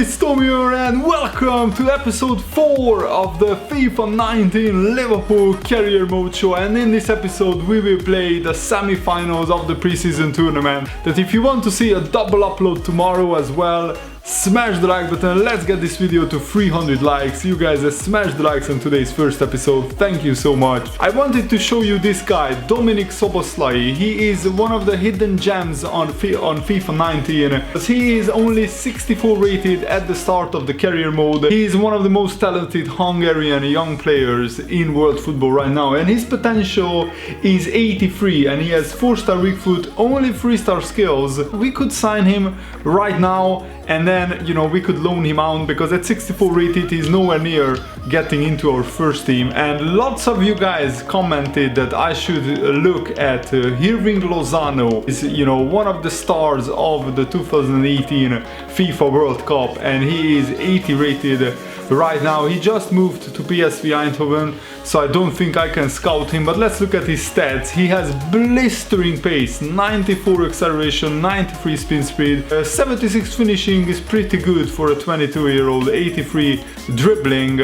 it's Tom here and welcome to episode 4 of the FIFA 19 Liverpool Career Mode show. And in this episode we will play the semi-finals of the preseason tournament. That if you want to see a double upload tomorrow as well, smash the like button. Let's get this video to 300 likes. You guys smash the likes on today's first episode. Thank you so much. I wanted to show you this guy, Dominik Szoboszlai. He is one of the hidden gems on FIFA 19. He is only 64 rated at the start of the career mode. He is one of the most talented Hungarian young players in world football right now, and his potential is 83 and he has 4-star weak foot, only 3-star skills. We could sign him right now and then, you know, we could loan him out because at 64 rated he's nowhere near getting into our first team. And lots of you guys commented that I should look at Hirving Lozano. Is, you know, one of the stars of the 2018 FIFA World Cup, and he is 80 rated right now. He just moved to PSG Eindhoven, so I don't think I can scout him, but let's look at his stats. He has blistering pace, 94 acceleration, 93 spin speed, 76 finishing is pretty good for a 22-year-old, 83 dribbling,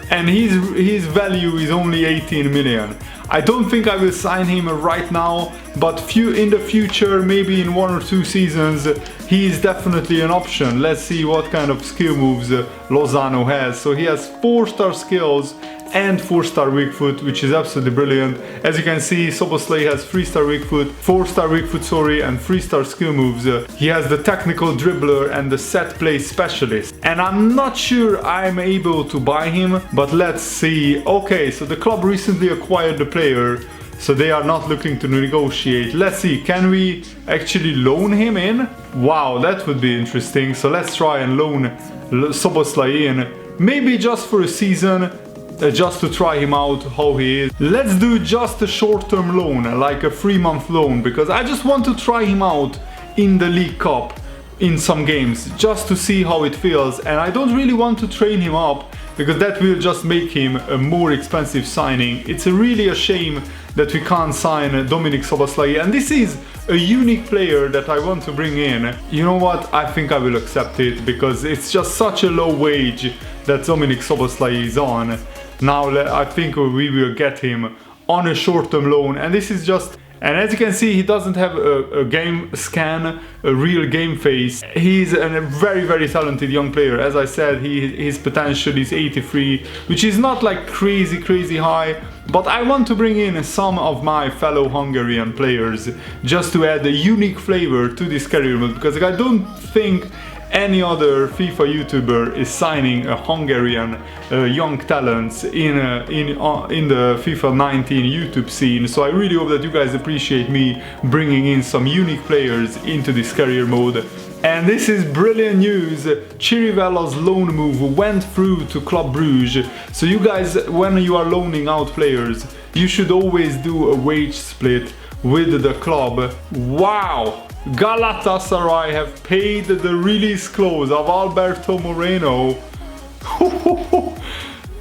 and his value is only 18 million. I don't think I will sign him right now, but in the future, maybe in 1 or 2 seasons, he is definitely an option. Let's see what kind of skill moves Lozano has. So he has 4-star skills and 4-star weak foot, which is absolutely brilliant. As you can see, Szoboszlai has 3-star weak foot, 4-star weak foot, and 3-star skill moves. He has the technical dribbler and the set play specialist. And I'm not sure I'm able to buy him, but let's see. Okay, so the club recently acquired the player, so they are not looking to negotiate. Let's see, can we actually loan him in? Wow, that would be interesting. So let's try and loan Szoboszlai in, maybe just for a season, just to try him out how he is. Let's do just a short-term loan, like a 3-month loan, because I just want to try him out in the League Cup in some games, just to see how it feels. And I don't really want to train him up, because that will just make him a more expensive signing. It's really a shame that we can't sign Dominik Szoboszlai, and this is a unique player that I want to bring in. You know what, I think I will accept it, because it's just such a low wage that Dominik Szoboszlai is on. Now I think we will get him on a short-term loan, and this is just, and as you can see, he doesn't have a game scan, a real game face. He's a very, very talented young player. As I said, his potential is 83, which is not like crazy high, but I want to bring in some of my fellow Hungarian players just to add a unique flavor to this career mode, because I don't think any other FIFA YouTuber is signing a Hungarian young talents in the FIFA 19 YouTube scene. So I really hope that you guys appreciate me bringing in some unique players into this career mode. And this is brilliant news. Chirivella's loan move went through to Club Brugge. So you guys, when you are loaning out players, you should always do a wage split with the club. Wow! Galatasaray have paid the release clause of Alberto Moreno.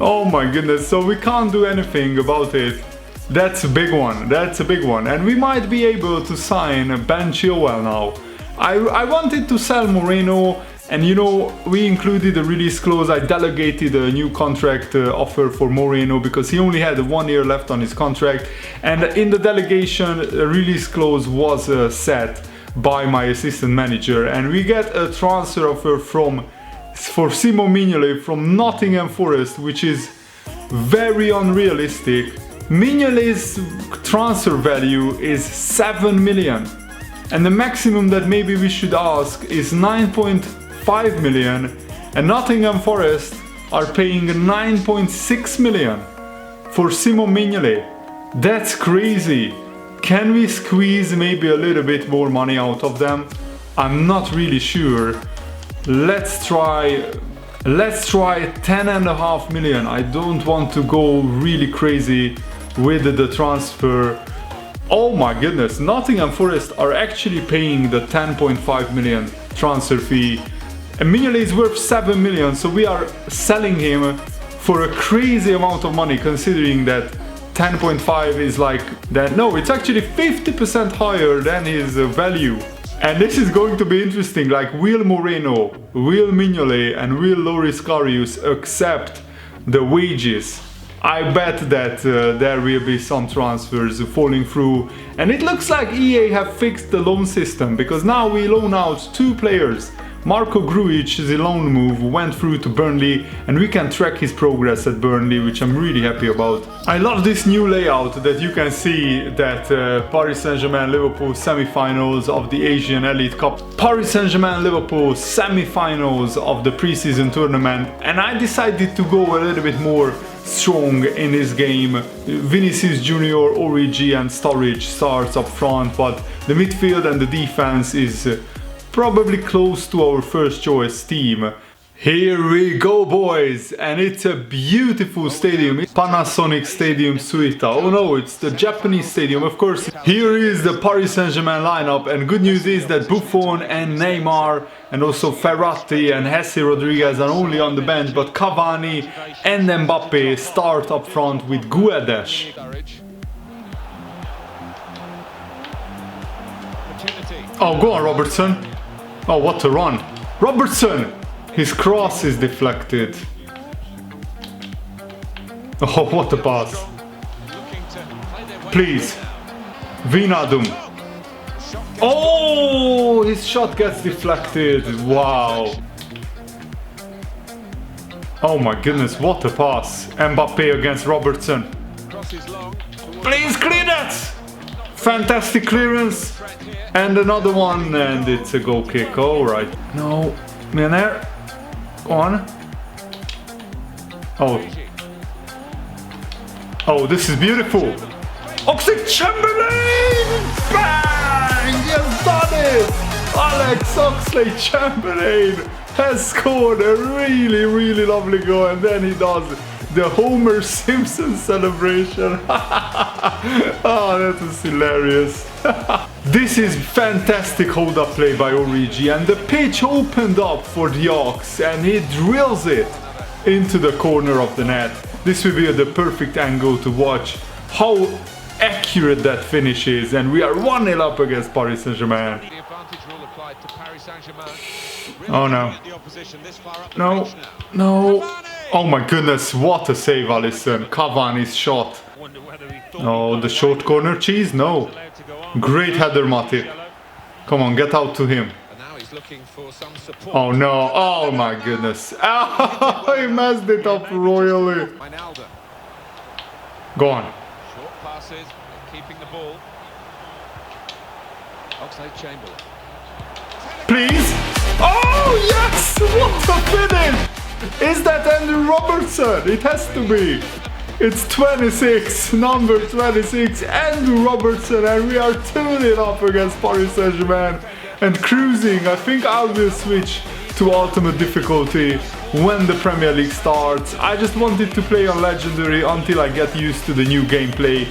Oh my goodness, so we can't do anything about it. That's a big one, that's a big one. And we might be able to sign Ben Chilwell now. I wanted to sell Moreno, and you know, we included a release clause. I delegated a new contract offer for Moreno because he only had 1 year left on his contract, and in the delegation a release clause was set by my assistant manager, and we get a transfer offer for Simo Mignolet from Nottingham Forest, which is very unrealistic. Mignolet's transfer value is 7 million, and the maximum that maybe we should ask is 9.5 million, and Nottingham Forest are paying 9.6 million for Simo Mignolet. That's crazy. Can we squeeze maybe a little bit more money out of them? I'm not really sure. Let's try 10.5 million. I don't want to go really crazy with the transfer. Oh my goodness, Nottingham Forest are actually paying the 10.5 million transfer fee. And Mignolet is worth 7 million, so we are selling him for a crazy amount of money, considering that 10.5 is like that. No, it's actually 50% higher than his value. And this is going to be interesting, like will Moreno, will Mignolet and will Loris Karius accept the wages? I bet that there will be some transfers falling through, and it looks like EA have fixed the loan system, because now we loan out 2 players. Marko Grujic, the loan move, went through to Burnley, and we can track his progress at Burnley, which I'm really happy about. I love this new layout that you can see that Paris Saint-Germain Liverpool semi-finals of the Asian Elite Cup, Paris Saint-Germain Liverpool semi-finals of the preseason tournament, and I decided to go a little bit more strong in this game. Vinicius Junior, Origi and Sturridge starts up front, but the midfield and the defense is probably close to our first choice team. Here we go, boys, and it's a beautiful stadium. It's Panasonic Stadium Suita. Oh no, it's the Japanese stadium, of course. Here is the Paris Saint-Germain lineup, and good news is that Buffon and Neymar and also Ferrati and Jesse Rodriguez are only on the bench, but Cavani and Mbappe start up front with Guedes. Oh, go on, Robertson. Oh, what a run. Robertson! His cross is deflected. Oh, what a pass. Please. Wijnaldum. Oh, his shot gets deflected. Wow. Oh my goodness, what a pass. Mbappe against Robertson. Please clear that! Fantastic clearance. And another one, and it's a goal kick. Alright. No. Milner. Go on. Oh. Oh, this is beautiful. Oxlade-Chamberlain! Bang! He has done it! Alex Oxlade-Chamberlain has scored a really, really lovely goal, and then he does the Homer Simpson celebration. Oh, that was hilarious. This is fantastic hold-up play by Origi, and the pitch opened up for the Ox, and he drills it into the corner of the net. This will be the perfect angle to watch how accurate that finish is, and we are 1-0 up against Paris Saint-Germain. Oh no. No. No. Oh my goodness, what a save, Alisson. Cavani's shot. Oh, the short corner cheese? No. Great header, Matip. Come on, get out to him. Oh no, oh my goodness. Oh, he messed it up royally. Go on. Short passes, keeping the ball. Oxlade-Chamberlain. Please. Oh yes, what a finish. Is that Andrew Robertson? It has to be. It's 26, number 26, Andrew Robertson, and we are 2-0 up against Paris Saint-Germain and cruising. I think I will switch to ultimate difficulty when the Premier League starts. I just wanted to play on legendary until I get used to the new gameplay,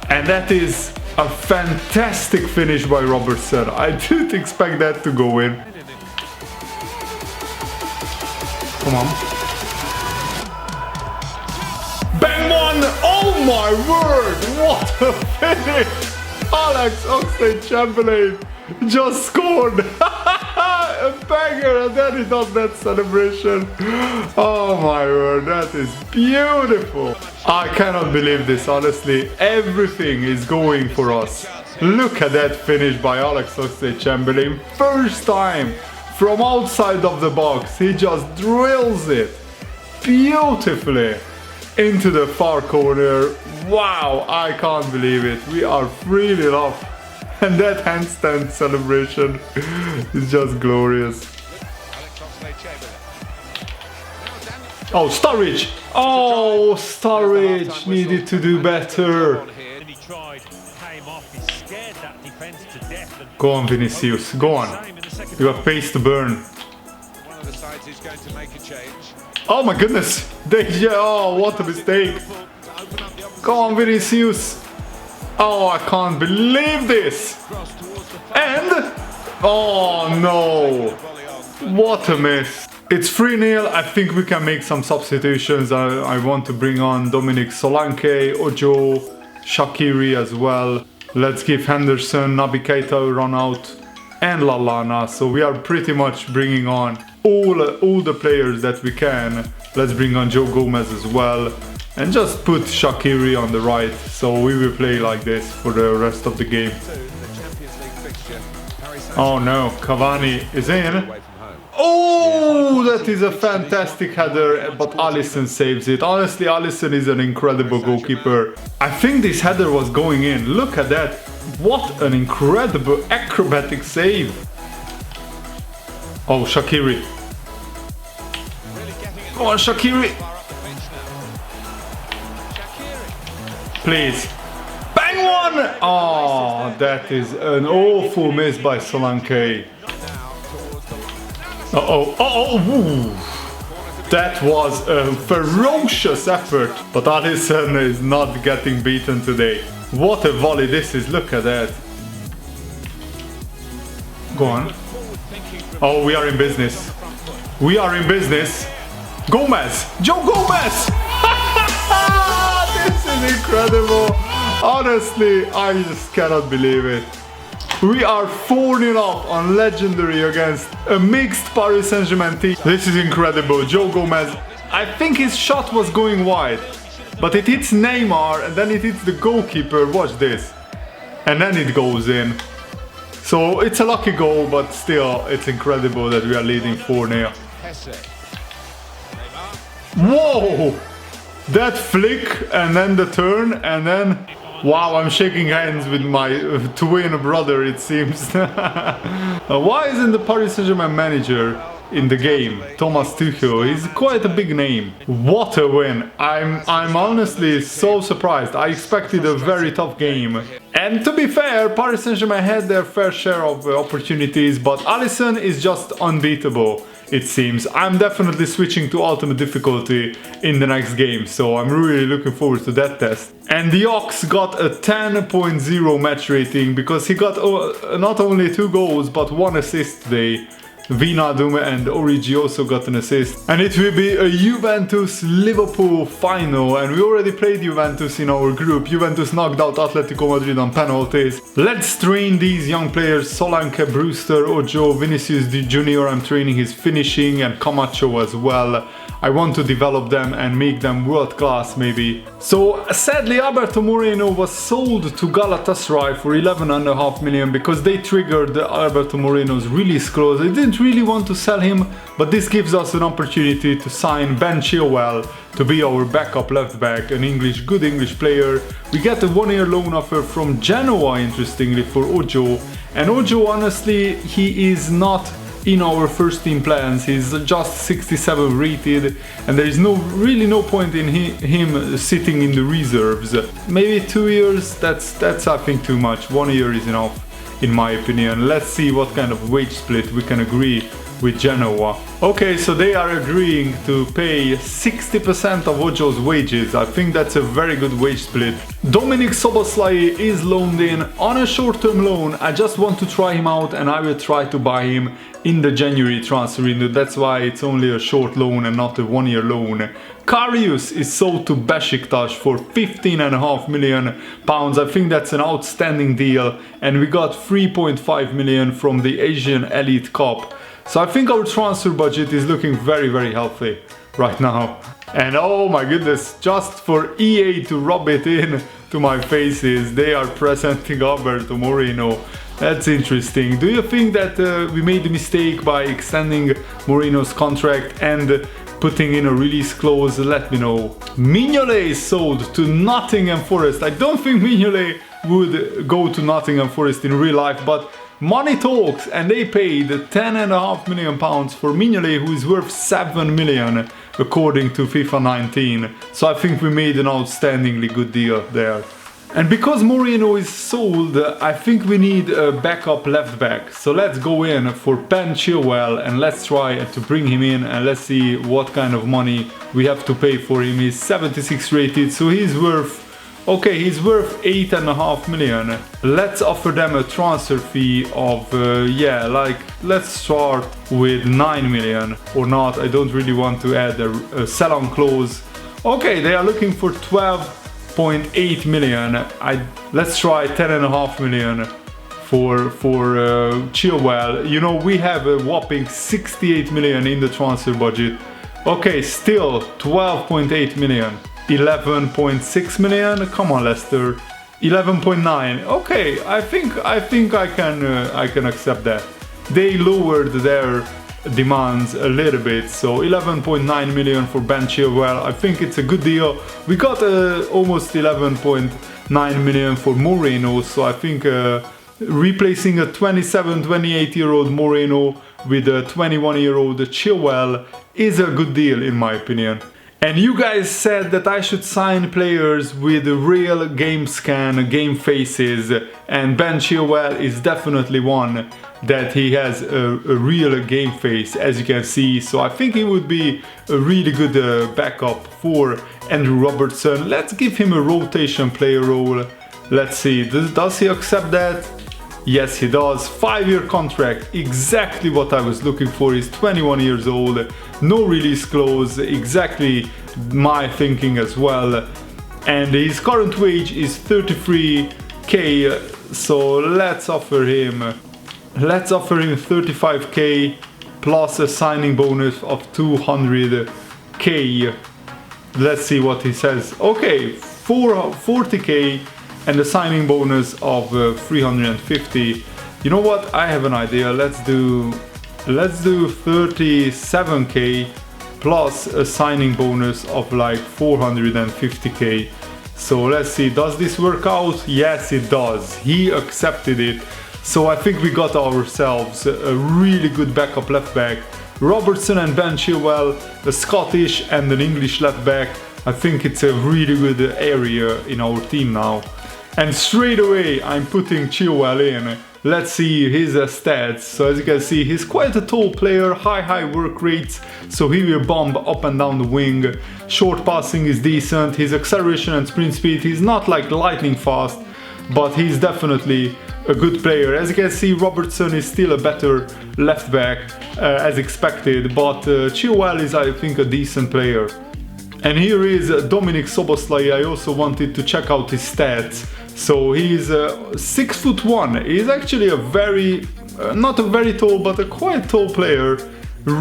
and that is a fantastic finish by Robertson. I didn't expect that to go in. Come on. Bang one! Oh my word! What a finish! Alex Oxlade-Chamberlain just scored a banger, and then he does that celebration. Oh my word, that is beautiful! I cannot believe this, honestly. Everything is going for us. Look at that finish by Alex Oxlade-Chamberlain. First time from outside of the box, he just drills it beautifully into the far corner. Wow, I can't believe it. We are 3-0 up, and that handstand celebration is just glorious. Oh, Sturridge! Oh, Sturridge needed to do better. Go on, Vinicius, go on. You have pace to burn. Oh my goodness! Oh, what a mistake! Go on, Vinicius! Oh, I can't believe this! And... oh no! What a miss! It's 3-0. I think we can make some substitutions. I want to bring on Dominic Solanke, Ojo, Shaqiri as well. Let's give Henderson, Naby Keita a run out. and Lallana. So we are pretty much bringing on all the players that we can. Let's bring on Joe Gomez as well. And just put Shaqiri on the right. So we will play like this for the rest of the game. Oh no, Cavani is in. Oh, that is a fantastic header, but Alisson saves it. Honestly, Alisson is an incredible goalkeeper. I think this header was going in. Look at that. What an incredible acrobatic save. Oh, Shaqiri. Come on, Shaqiri. Please. Bang one! Oh, that is an awful miss by Solanke. Uh-oh. That was a ferocious effort. But Alisson is not getting beaten today. What a volley this is. Look at that. Go on. Oh, we are in business. We are in business. Gomez! Joe Gomez! This is incredible. Honestly, I just cannot believe it. We are 4-0 up on Legendary against a mixed Paris Saint-Germain team. This is incredible. Joe Gomez. I think his shot was going wide. But it hits Neymar and then it hits the goalkeeper. Watch this. And then it goes in. So it's a lucky goal, but still, it's incredible that we are leading 4-0. Whoa! That flick and then the turn and then... Wow, I'm shaking hands with my twin brother, it seems. Why isn't the Paris Saint-Germain manager in the game? Thomas Tuchel, he's quite a big name. What a win. I'm honestly so surprised. I expected a very tough game. And to be fair, Paris Saint-Germain had their fair share of opportunities, but Alisson is just unbeatable. It seems. I'm definitely switching to ultimate difficulty in the next game, so I'm really looking forward to that test. And the Ox got a 10.0 match rating because he got not only 2 goals but 1 assist today. Wijnaldum and Origi also got an assist. And it will be a Juventus-Liverpool final, and we already played Juventus in our group. Juventus knocked out Atletico Madrid on penalties. Let's train these young players: Solanke, Brewster, Ojo, Vinicius Junior. I'm training his finishing, and Camacho as well. I want to develop them and make them world class maybe. So sadly Alberto Moreno was sold to Galatasaray for 11.5 million because they triggered Alberto Moreno's release clause. They didn't really want to sell him, but this gives us an opportunity to sign Ben Chilwell to be our backup left back, an good English player. We get a 1-year loan offer from Genoa, interestingly, for Ojo. And Ojo, honestly, he is not in our first team plans. He's just 67 rated and there is really no point in him sitting in the reserves. Maybe 2 years, that's I think too much. 1 year is enough in my opinion. Let's see what kind of wage split we can agree with Genoa. Okay, so they are agreeing to pay 60% of Ojo's wages. I think that's a very good wage split. Dominik Szoboszlai is loaned in on a short-term loan. I just want to try him out and I will try to buy him in the January transfer window. That's why it's only a short loan and not a 1-year loan. Karius is sold to Besiktas for 15.5 million pounds. I think that's an outstanding deal, and we got 3.5 million from the Asian Elite Cup. So I think our transfer budget is looking very, very healthy right now. And oh my goodness, just for EA to rub it in to my faces, they are presenting Alberto Moreno. That's interesting. Do you think that we made a mistake by extending Moreno's contract and putting in a release clause? Let me know. Mignolet is sold to Nottingham Forest. I don't think Mignolet would go to Nottingham Forest in real life, but money talks, and they paid 10.5 million pounds for Mignolet, who is worth 7 million according to FIFA 19. So I think we made an outstandingly good deal there. And because Moreno is sold, I think we need a backup left back. So let's go in for Ben Chilwell and let's try to bring him in and let's see what kind of money we have to pay for him. He's 76 rated, so he's worth... Okay, he's worth 8.5 million. Let's offer them a transfer fee of, let's start with 9 million. Or not, I don't really want to add a sell-on clause. Okay, they are looking for 12.8 million. Let's try 10.5 million Chilwell. You know, we have a whopping 68 million in the transfer budget. Okay, still 12.8 million, 11.6 million. Come on, Leicester. 11.9. Okay, I think I can accept that. They lowered their demands a little bit, so 11.9 million for Ben Chilwell. I think it's a good deal. We got almost 11.9 million for Moreno, so I think replacing a 28-year-old Moreno with a 21-year-old Chilwell is a good deal in my opinion. And you guys said that I should sign players with real game scan, game faces, and Ben Chilwell is definitely one that he has a real game face, as you can see. So I think he would be a really good backup for Andrew Robertson. Let's give him a rotation player role. Let's see, does he accept that? Yes, he does. 5-year contract, exactly what I was looking for. He's 21 years old, no release clause, exactly my thinking as well. And his current wage is 33k, so let's offer him 35k plus a signing bonus of 200k. Let's see what he says. Okay, 40k and a signing bonus of 350. You know what? I have an idea. Let's do 37k plus a signing bonus of like 450k. So let's see, does this work out? Yes, it does. He accepted it. So I think we got ourselves a really good backup left back. Robertson and Ben Chilwell, a Scottish and an English left back. I think it's a really good area in our team now. And straight away I'm putting Chilwell in. Let's see his stats. So as you can see, he's quite a tall player, high work rates, so he will bomb up and down the wing. Short passing is decent, his acceleration and sprint speed, he's not like lightning fast, but he's definitely a good player. As you can see, Robertson is still a better left back as expected, but Chilwell is, I think, a decent player. And here is Dominic Szoboszlai. I also wanted to check out his stats. So he's 6'1". He's actually a very, not a very tall, but a quite tall player.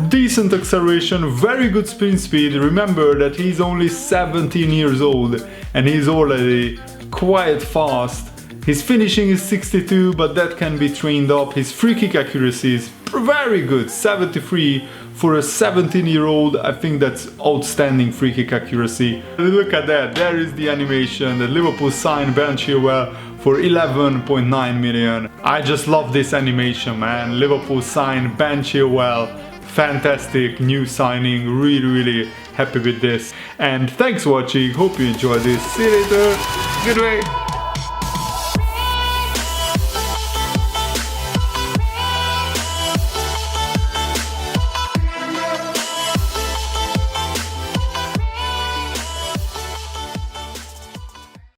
Decent acceleration, very good sprint speed. Remember that he's only 17 years old and he's already quite fast. His finishing is 62, but that can be trained up. His free kick accuracy is very good, 73 for a 17-year-old. I think that's outstanding free kick accuracy. Look at that, there is the animation. The Liverpool signed Ben Chilwell for 11.9 million. I just love this animation, man. Liverpool signed Ben Chilwell. Fantastic new signing, really happy with this. And thanks for watching, hope you enjoyed this. See you later, good way.